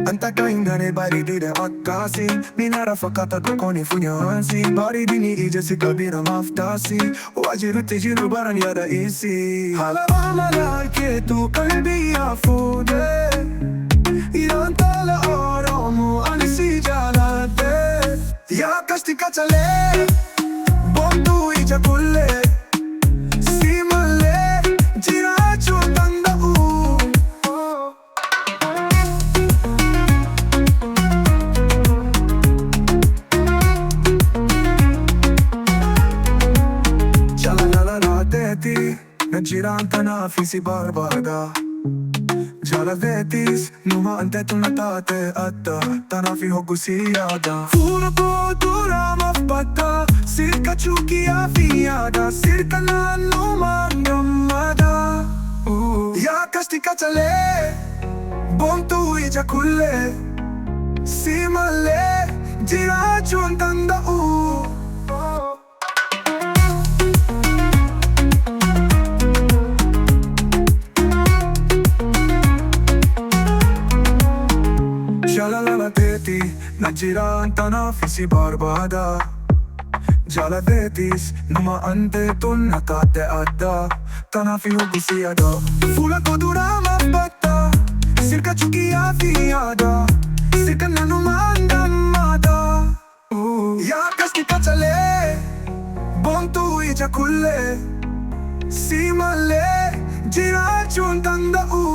Antakai baridi akasi Minara fakata dokoni funyansi Baridi ni ije sikabira maftasi Wajiruti jiru baran yada isi Hala amala ke tu kalbi afude Irantala oromoo anisi jalate Ya kasti kachale Bontu ija kulle Simale jirachu tandau Nagirantana fisi barbada Jala vetis Numa ante tunatate atta Tanafi hogusiyada Fula potura mafbata Sirka chuki afiada Sirka na numa nyamada Ya kasti kachale Bontu ija kulle Simale Jirachun tandau Nagirantana fisi barbada Jala vetis Numa ante tunatate adda Tanafi hugusiyada Fula kodura mafbata Sirka chuki afiada Sirka na numanda mada Ya kasti kachale Bontu ija kulle Simale Jirachun tandau